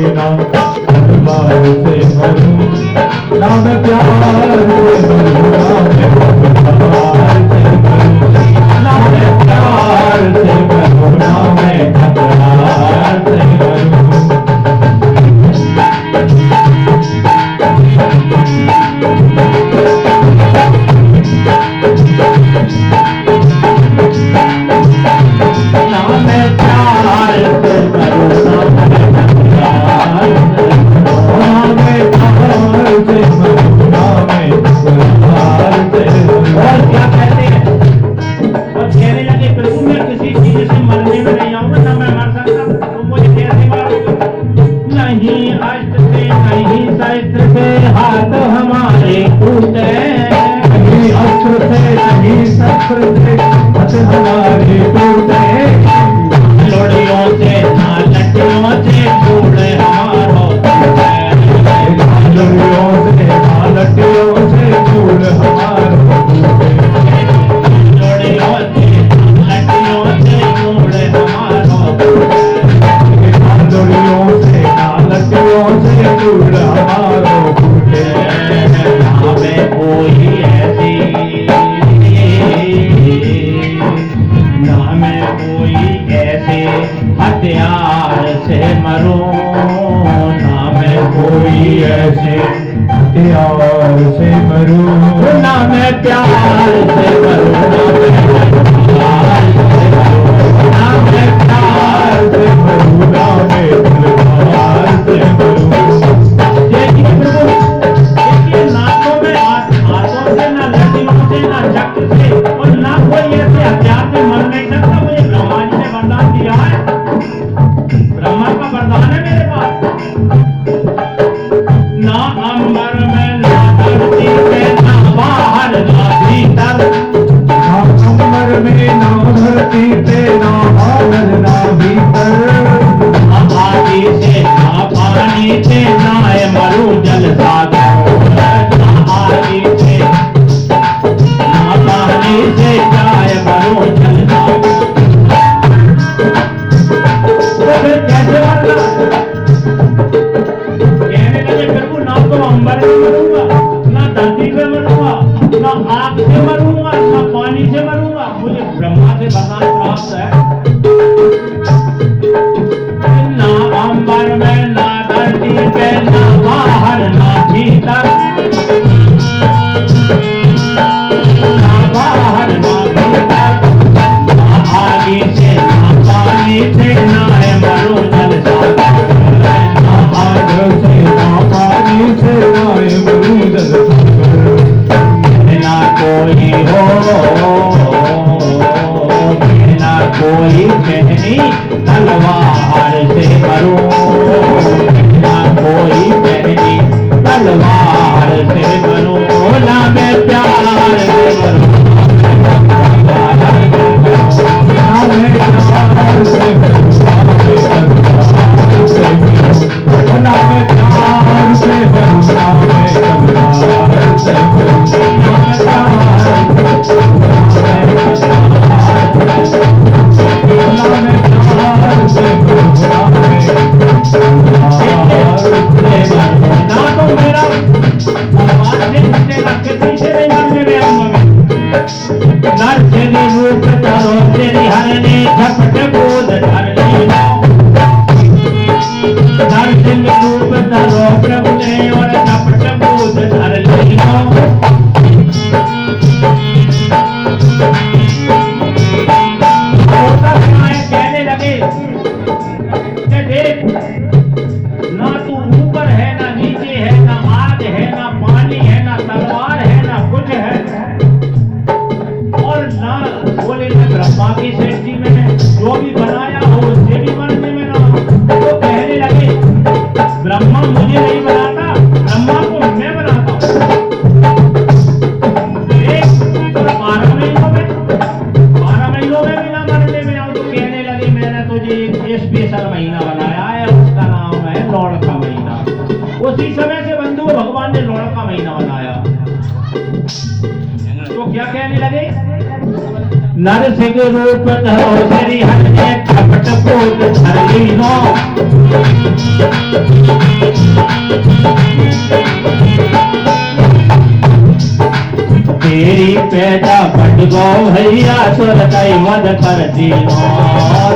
ना दरबार से मरूं, ना मैं प्यार से मरूं, ना मैं प्यार से मरूं, ना मैं प्यार से मरूं। हथियार से मरूं, ना मैं कोई ऐसे हथियार से मरूं, ना मैं प्यार से मरूं, ना मैं प्यार से मरूं, ना मैं प्यार से मरूं। देखिए नाकों में हाथों से, ना लड़कियों से, ना चक्र से, और ना कोई ऐसे हथियार से मर नहीं सकता। मुझे ब्रह्मा जी ने वरदान दिया है, ब्रह्मा का वरदान है मेरे पास। ना अंबर में, ना धरती पे, ना बाहर, ना भीतर, ना अंबर में, ना धरती पे, ना बाहर, ना भीतर, ना आदि से, ना पानी से, ना मरु जल सागर, ना आदि से, ना पानी से, ना मरु जल सागर। कैसे मरना? कहने लगे प्रभु, ना तो अंबर में मरूंगा, ना धरती पे मरूंगा, ना आग से मरूंगा, ना पानी से मरूंगा। मुझे ब्रह्मा से वरदान प्राप्त है। ना अंबर में, ना धरती पे, ना बाहर, ना भीतर, ना बाहर, ना भीतर, ना आगे से, ना पानी से, ना मरु जल सागर, ना आग से, ना पानी से, ना मरु जल सागर। बिना कोई हो, बिना कोई पहनी तलवार से मरूं, बिना कोई पहनी तलवार से मरूं, ना मैं प्यार से मरूं, ना मैं प्यार से मरूं, ना मैं प्यार से मरूं, ना मैं प्यार से मरूं, नरसिंह रूप धरो श्री हरि कपट पूत धर लीनो। तेरी पैदा पट गो भैया तुरतई मद कर दीनो,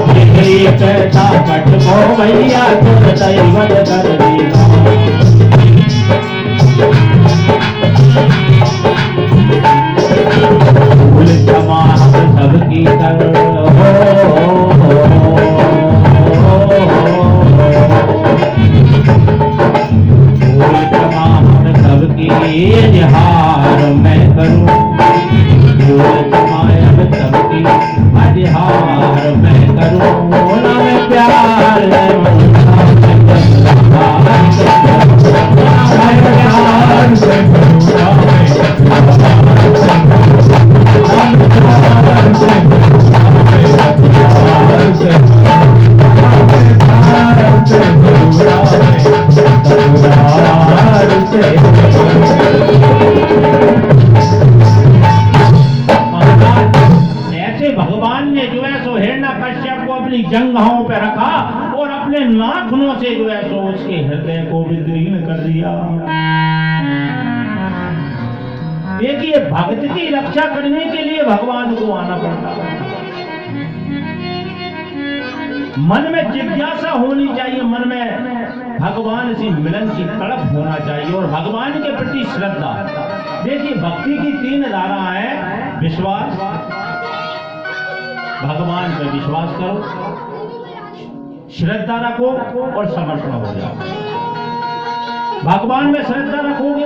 तेरी पैदा पट गो भैया तुरतई मद कर दीनो। फूल जमात सबकी कर फूल जमात सबकी निहार मैं करूं, फूल जमात सबकी निहार मैं करूं। ना मैं प्यार जंघाओं पे रखा और अपने नाखूनों से जो है सो उसके हृदय को भी दीन कर दिया। देखिए भक्त की रक्षा करने के लिए भगवान को आना पड़ता है। मन में जिज्ञासा होनी चाहिए, मन में भगवान से मिलन की तड़प होना चाहिए और भगवान के प्रति श्रद्धा। देखिए भक्ति की 3 धारा है। विश्वास, भगवान पर विश्वास करो, श्रद्धा रखो और समर्पण हो जाओ। भगवान में श्रद्धा रखोगे,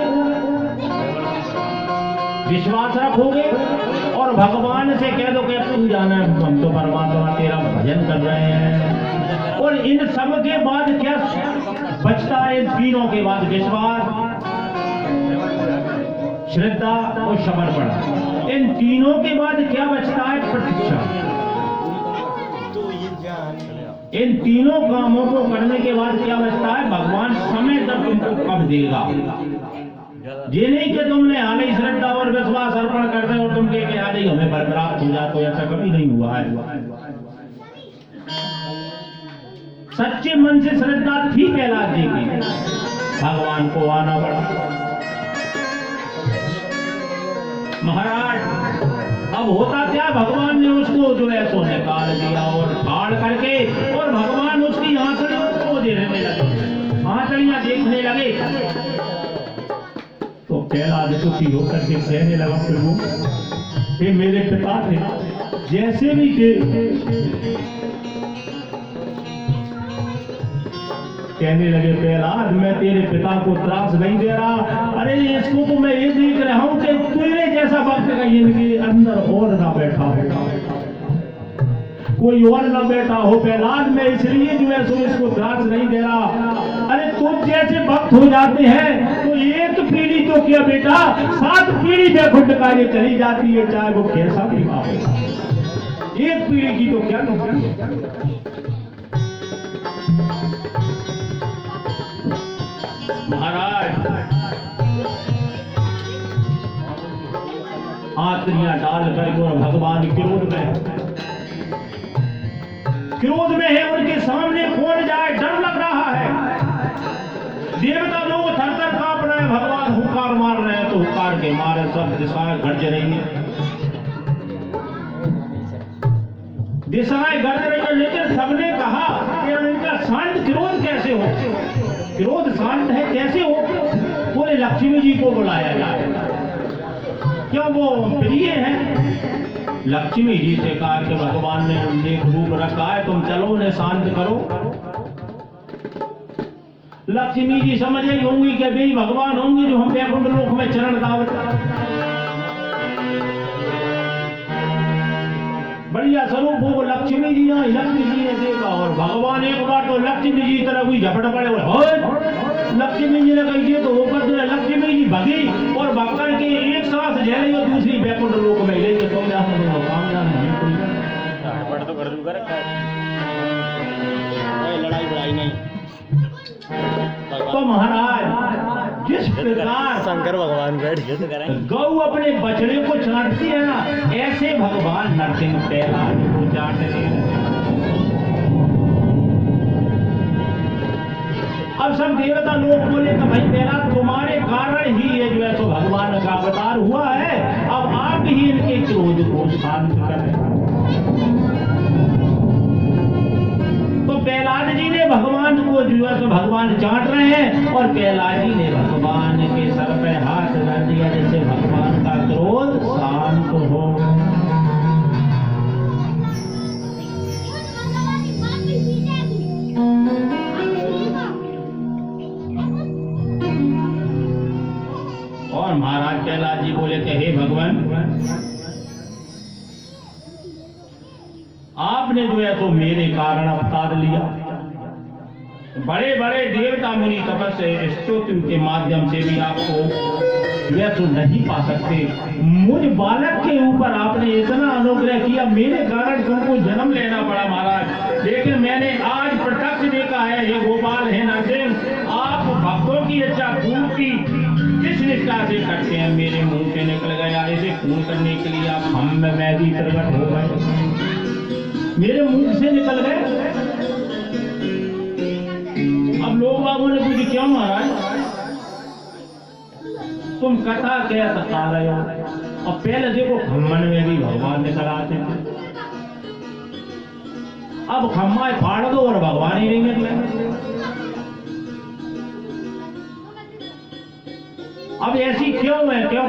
विश्वास रखोगे और भगवान से कह दो कि तुम जाना हम तो परमात्मा तेरा भजन कर रहे हैं। और इन सब के बाद क्या बचता है? इन तीनों के बाद विश्वास, श्रद्धा और समर्पण। इन तीनों के बाद क्या बचता है? प्रतीक्षा। इन तीनों कामों को करने के बाद क्या बचता है? भगवान समय तक तुमको कब देगा। ये नहीं कि तुमने हाल ही श्रद्धा और विश्वास अर्पण कर दे और तुम के हाल ही हमें बर प्राप्त हो जाए, तो ऐसा कभी नहीं हुआ है। सच्चे मन से श्रद्धा थी कहलात देगी, भगवान को आना पड़ा। महाराज अब होता क्या, भगवान ने उसको जो है सो निकाल दिया और फाड़ करके, और भगवान उसकी आंचलियों को देखने लगे, आंचलियां देखने लगे। तो प्रहलाद दुखी होकर के कहने लगा, प्रभु ये मेरे पिता थे, जैसे भी थे, कहने लगे प्रहलाद मैं तेरे पिता को त्रास नहीं दे रहा। अरे इसको तो मैं ये देख रहा हूं कि तेरे जैसा वक्त का इनके अंदर और ना बैठा हो, कोई और ना बैठा हो प्रहलाद, मैं इसलिए जो है सो इसको त्रास नहीं दे रहा। अरे तुम जैसे भक्त हो जाते हैं तो एक पीढ़ी तो क्या बेटा, 7 पीढ़ी बैकुंठ कार्य चली जाती है, चाहे वो कैसा भी हो। एक पीढ़ी की तो क्या महाराज आंतरियां डाल कर और भगवान क्रोध में है, उनके सामने कौन जाए, डर लग रहा है। देवता लोग थर-थर कांप रहे हैं, भगवान हुंकार मार रहे हैं, तो हुंकार के मारे सब दिशाएं गरज रही है, दिशाएं गरज रही है। लेकिन सबने कहा कि इनका शांत क्रोध कैसे हो, क्रोध शांत है कैसे हो? बोले लक्ष्मी जी को बुलाया जाए, क्या वो प्रिय है? लक्ष्मी जी से कहा कि भगवान ने उन्हें रूप रखा है, तुम चलो उन्हें शांत करो। लक्ष्मी जी समझ गई होंगी कि वे भगवान होंगे जो हम वैकुंठ लोक में चरण दावत। बढ़िया स्वरूप हो लक्ष्मी जी, यहाँ लक्ष्मी जी ने देखा और भगवान एक बार तो लक्ष्मी जी तरह कोई झपट पड़े और लक्ष्मी जी ने कही तो होकर जो है लक्ष्मी जी भगी और भगवान के एक सांस ले रही और दूसरी वैकुंठ लोक में ले गई। तुम लड़ाई बड़ाई नहीं। तो महाराज जिस प्रकार शंकर भगवान बैठ गए तो करें गौ अपने बछड़े को चाटती है ना, ऐसे भगवान नरसिंह प्रहलाद को चाटते हैं। देवता लोग बोले तो भाई तेरा तुम्हारे कारण ही ये जो है तो भगवान का अवतार हुआ है, अब आप ही इनके क्रोध को शांत करें। तो प्रहलाद जी ने भगवान को जो है तो भगवान चाट रहे हैं और प्रहलाद जी ने भगवान के सर पे हाथ रख दिया जैसे भगवान का क्रोध शांत हो। और महाराज प्रहलाद जी बोले कि हे भगवान, आपने जो है तो मेरे कारण अवतार लिया। बड़े बड़े देवता मुनि तपस्या स्तोत्र के माध्यम से भी आपको यह तो नहीं पा सकते। मुझ बालक के ऊपर आपने इतना अनुग्रह किया, मेरे कारण तुमको जन्म लेना पड़ा महाराज, लेकिन मैंने आज प्रत्यक्ष देखा है ये गोपाल है नरसिंह, आप भक्तों की इच्छा पूर्ति किस निष्ठा से करते हैं। मेरे मुंह से निकल गया, इसे पूर्ण करने के लिए आप हम में भी प्रकट हो गए, मेरे मुंह से निकल गए। अब लोग बाबू ने पूछी क्यों महाराज तुम कथा क्या आ रहे हो। और पहले देखो खम्मन में भी भगवान निकल आते थे, अब खम्मा फाड़ दो और भगवान ही नहीं निकले। अब ऐसी क्यों है, क्यों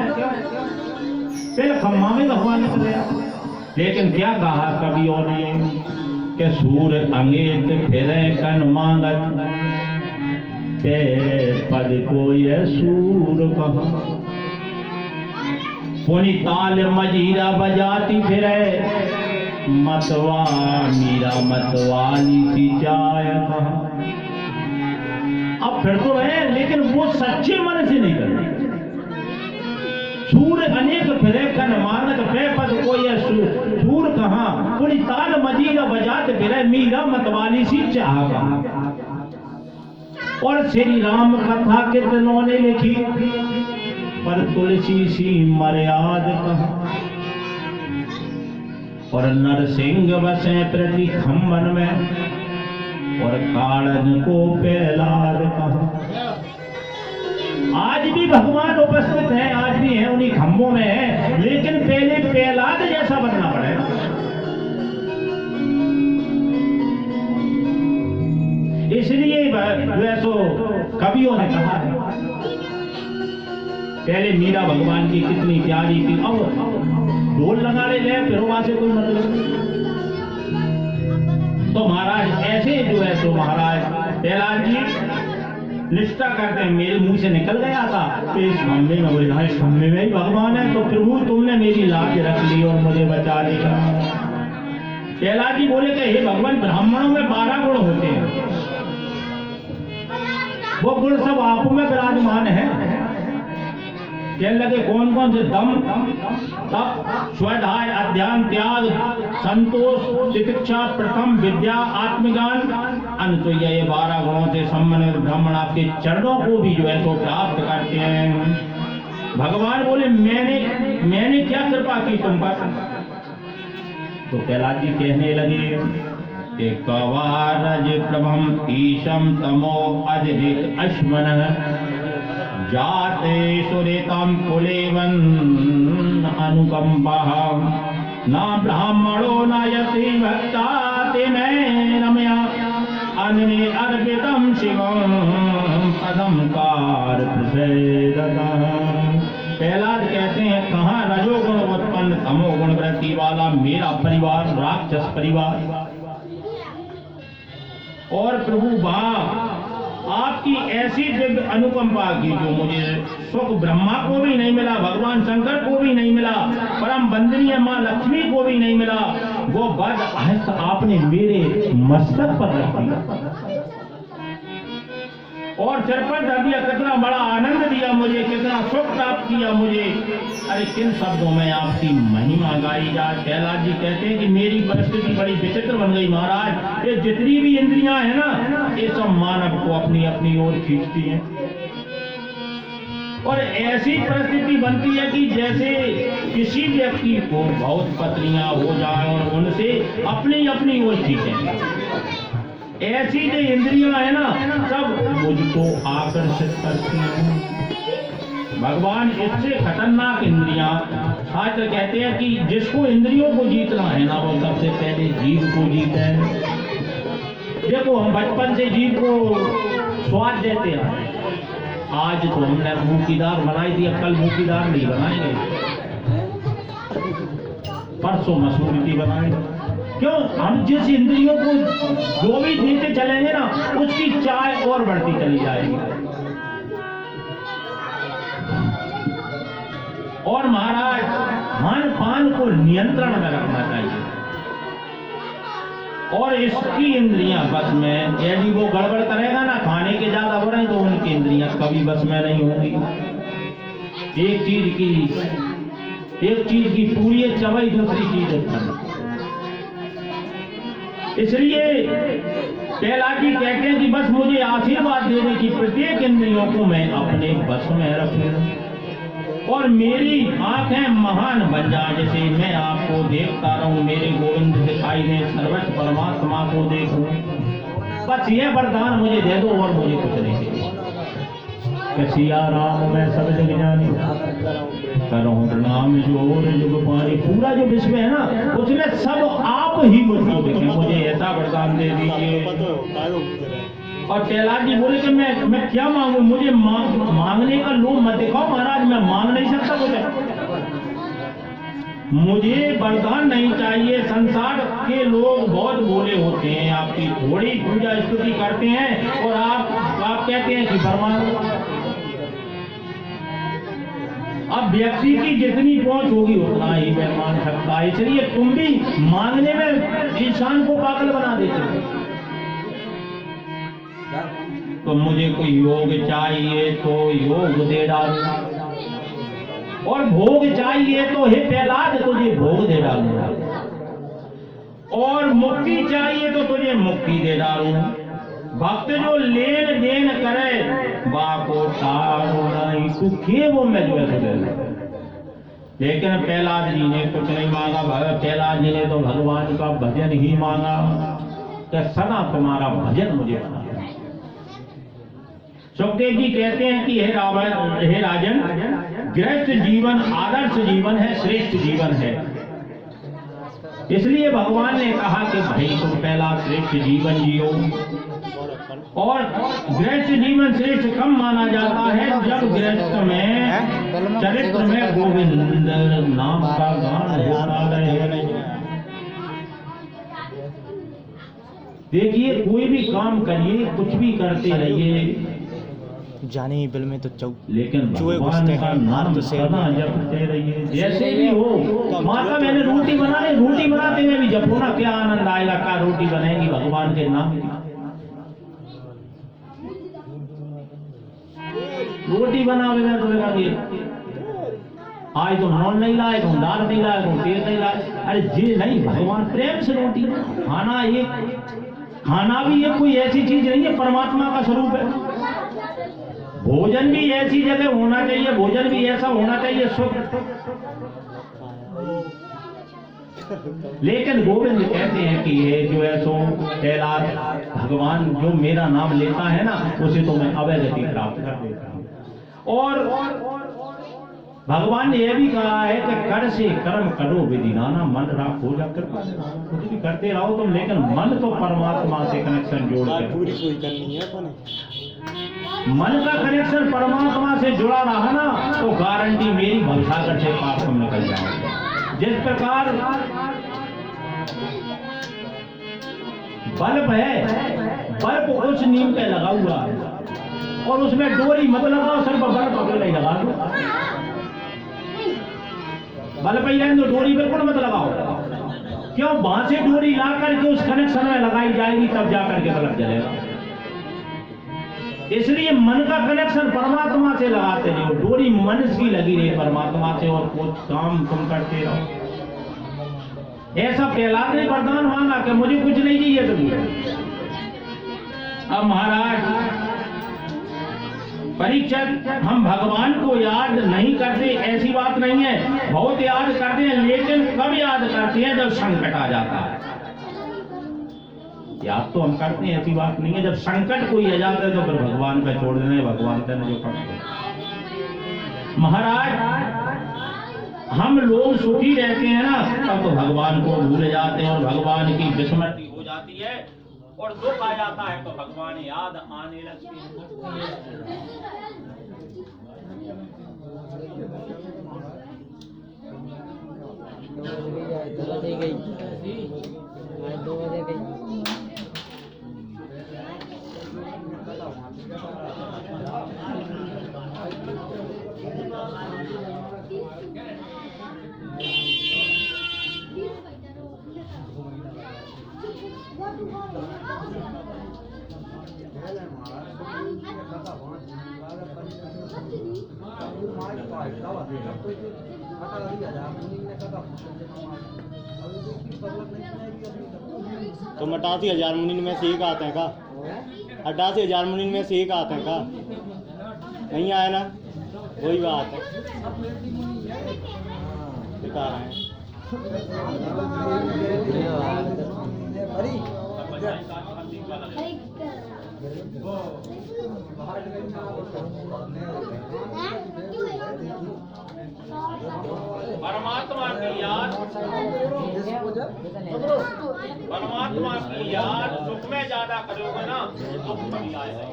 पहले खम्मा में भगवान निकले। लेकिन क्या कहा कभी और ने कि सूर अंगेत फिरे कन मांगत के पद को ये सूर कहा, पुनि ताल मजीरा बजाती फिरे मतवा मीरा मतवाली सी जाय कहा। अब फिर तो है लेकिन वो सच्चे मन से नहीं करते। सूर अनेक फिरे कन मानक पे पद को ये सूर कहा, पुनि ताल मजीरा बजाते फिरे मीरा मतवाली सी चाह कहा। और श्री राम कथा कितनों ने लिखी पर तुलसी सी मर्याद कहा। और नरसिंह बसे प्रति खम्बन में और कालन को प्रहलाद कहा। आज भी भगवान उपस्थित है, आज भी है उन्हीं खम्भों में है, लेकिन पहले प्रहलाद जैसा बनना पड़ेगा। इसलिए वैसो कवियों ने कहा है पहले मीरा भगवान की कितनी प्यारी थी, अब ढोल लगा ले फिर वहां से कोई मतलब नहीं। तो महाराज ऐसे जो है तो महाराज प्रहलाद जी निष्ठा करते हैं, मेरे मुंह से निकल गया था तो इस खम्भे में बोले इस खम्भे में ही भगवान है, तो प्रभु तुमने मेरी लाज रख ली और मुझे बचा लिया। प्रहलाद जी बोले कि हे भगवान, ब्राह्मणों में 12 गुण होते हैं, वो गुण सब आप में विराजमान है। कहने लगे कौन कौन से? दम, तप, स्वाध्याय, अध्ययन, त्याग, संतोष, तितिक्षा, प्रथम विद्या, आत्मज्ञान, अनसुया। ये 12 गुणों से संबंधित ब्राह्मण आपके चरणों को भी जो है तो प्राप्त करते हैं। भगवान बोले मैंने क्या कृपा की तुम पर? तो प्रहलाद जी कहने लगे कवारज प्रभम ईशम तमो अधिक अश्मन जाते सुरेतम कुलेवन अनुकंपा न ब्राह्मणो न यति भक्ता ते मैं रमया अन्य अर्पितम शिवम पदम कार प्रहलाद कहते हैं कहाँ रजोगुण उत्पन्न तमोगुण वृत्ति वाला मेरा परिवार राक्षस परिवार। और प्रभु आपकी ऐसी दिव्य अनुकंपा की जो मुझे सुख ब्रह्मा को भी नहीं मिला, भगवान शंकर को भी नहीं मिला, परम वंदनीय माँ लक्ष्मी को भी नहीं मिला, वो वज्र हस्त आपने मेरे मस्तक पर रख दिया और सिर पर धर दिया। कितना बड़ा आनंद दिया मुझे, कितना सुख प्राप्त किया मुझे। अरे किन शब्दों में आपकी महिमा गाई जाए। प्रहलाद जी कहते हैं कि मेरी परिस्थिति बड़ी विचित्र बन गई महाराज। ये जितनी भी इंद्रियां हैं ना, ये सब मानव को अपनी अपनी ओर खींचती हैं और ऐसी परिस्थिति बनती है कि जैसे किसी व्यक्ति को बहुत पत्नियां हो जाए और उनसे अपनी अपनी ओर खींचें। ऐसी जो इंद्रियां है ना सब मुझको आकर्षित करती हैं। भगवान इससे खतरनाक इंद्रियां, शास्त्र कहते हैं कि जिसको इंद्रियों को जीतना है ना वो सबसे पहले जीव को जीता है। देखो हम बचपन से जीव को स्वाद देते हैं। आज तो हमने मूंग की दाल बनाई थी, अब कल मूंग की दाल नहीं बनाएंगे, परसों मसूर की बनाएंगे। क्यों? हम जिस इंद्रियों को जो भी देते चलेंगे ना उसकी चाय और बढ़ती चली जाएगी। और महाराज खान पान को नियंत्रण में रखना चाहिए। और इसकी इंद्रियां बस में, यदि वो गड़बड़ करेगा ना, खाने के ज्यादा बढ़े तो उनकी इंद्रियां कभी बस में नहीं होंगी। एक चीज की पूरी चबाई दूसरी चीज उत्पन्न। इसलिए प्रहलाद जी कहते हैं कि बस मुझे आशीर्वाद देने की प्रत्येक इंद्रियों को मैं अपने बस में रखूं और मेरी आंखें महान बन जाए, जैसे मैं आपको देखता रहूं, मेरे गोविंद दिखाई दे, सर्वस्व परमात्मा को देखूं। बस यह वरदान मुझे दे दो और मुझे कुछ नहीं चाहिए। सिया राम मैं सब जग जानी, करो प्रणाम जोर जुग पानी। पूरा जो विश्व है ना उसमें सब आप ही मुझको देखें, मुझे ऐसा वरदान दे दीजिए। और प्रहलाद जी बोले कि मैं क्या मांगू, मुझे मांगने का लोभ मत दिखाओ महाराज, मैं मांग नहीं सकता मुझे वरदान नहीं चाहिए। संसार के लोग बहुत भोले होते हैं, आपकी थोड़ी पूजा स्तुति करते हैं और आप कहते हैं कि वरदान। अब व्यक्ति की जितनी पहुंच होगी उतना ही वह मांग सकता है। इसलिए तुम भी मांगने में इंसान को पागल बना देते हो। तो मुझे कोई योग चाहिए तो योग दे डालूंगा, और भोग चाहिए तो हे प्रहलाद तुझे भोग दे डालूंगा, और मुक्ति चाहिए तो तुझे मुक्ति दे डालूंगा। भक्त जो लेन देन करे बाको तारो नहीं, तू खेबो में जो है। लेकिन प्रहलाद जी ने कुछ नहीं मांगा। प्रहलाद जी ने तो भगवान का भजन ही मांगा कि सदा तुम्हारा भजन मुझे बना। सुखदेव जी कहते हैं कि हे राजन, गृहस्थ जीवन आदर्श जीवन है, श्रेष्ठ जीवन है। इसलिए भगवान ने कहा कि भाई तुम पहला श्रेष्ठ जीवन जियो। और गृहस्थ जीवन श्रेष्ठ कम माना जाता है जब गृहस्थ में चरित्र में गोविंद नाम का गान होता रहे। देखिए कोई भी काम करिए, कुछ भी करते रहिए, जाने बिल में तो लेकिन भगवान का नाम सदा जपते रहिए। जैसे भी हो, माता मैंने रोटी बनाने, रोटी बनाते हुए भी जपो ना, क्या आनंद आएगा। क्या रोटी बनेगी भगवान के नाम की। रोटी बनावे में तो आज तो नॉन नहीं लाए, तुम दाल नहीं लाए, तुम तेल नहीं लाए, अरे जी नहीं, भगवान प्रेम से रोटी खाना। ये खाना भी ये कोई ऐसी चीज नहीं है, परमात्मा का स्वरूप है। भोजन भी ऐसी जगह होना चाहिए, भोजन भी ऐसा होना चाहिए सुख। लेकिन गोविंद कहते हैं कि ये जो है सो प्रहलाद, भगवान जो मेरा नाम लेता है ना उसे तो मैं अवैध गति प्राप्त कर देता हूं। और भगवान ने यह भी कहा है कि कर से कर्म करो विधि नाना, मन राखो जा कृपा। कुछ भी करते रहो तुम, लेकिन मन तो परमात्मा से कनेक्शन जोड़ के, मन का कनेक्शन परमात्मा से जुड़ा रहा ना तो गारंटी मेरी भवसागर से पाप तुम निकल जाओगे। जिस प्रकार बल्ब है, बल्ब उस नीम पे लगा हुआ है और उसमें डोरी मत लगाओ, सिर्फ बल्ब अकेला ही लगा दो। बल्ब ही रहने दो, डोरी बिल्कुल मत लगाओ। क्यों? वहां से डोरी ला करके उस कनेक्शन में लगाई जाएगी, तब जाकर के बल्ब जलेगा। इसलिए मन का कनेक्शन परमात्मा से लगाते रहो, डोरी मन से लगी रही परमात्मा से, और कुछ काम तुम करते रहो। ऐसा प्रहलाद ने वरदान मांगा कि मुझे कुछ नहीं चाहिए तुम्हें। अब महाराज परीक्षित, हम भगवान को याद नहीं करते ऐसी बात नहीं है, बहुत याद करते हैं, लेकिन कब याद करते हैं? जब संकट आ जाता है। याद तो हम करते हैं, ऐसी बात नहीं है। जब संकट कोई आ जाता है तो फिर भगवान पे छोड़ देने, भगवान का जो कर। महाराज हम लोग सुखी रहते हैं ना, तब तो भगवान को भूल जाते हैं और भगवान की विस्मृति हो जाती है, और दुख आ जाता है तो भगवान याद आने लगते हैं। तो 88,000 मुनीन में से एक आते हैं का? 88,000 मुनीन में से एक आते हैं का? नहीं आए ना, वही बात है, दिखा रहे हैं। परमात्मा की याद, परमात्मा की याद सुख में ज्यादा करोगे ना, दुख कभी आएगा।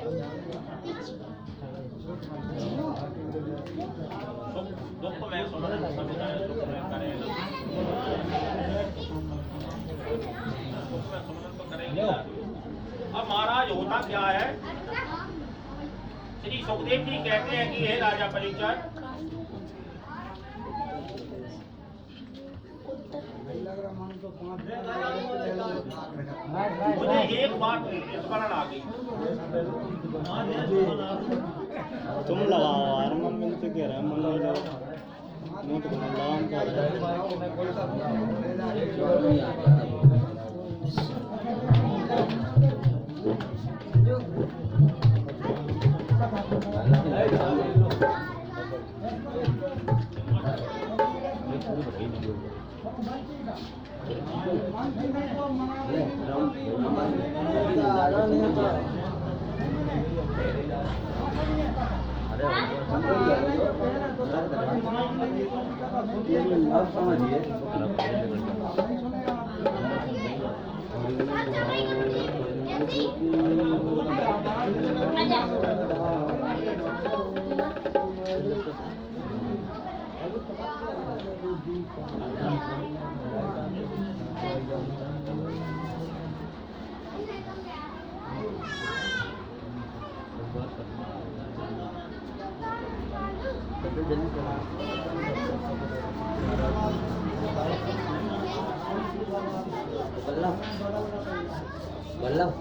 दुख में सुमरन समझाए, दुख में करेगा, दुख में सुमरन तो करेंगे। अब महाराज होता क्या है, श्री सुखदेव जी कहते हैं कि हे राजा परीक्षित, मुझे एक बात स्मरण आ गई। तुम लगाओ यार, मम्मी से कह रहा है, मम्मी लगाओ, मैं तो लगाऊं कर रहा बल्लभ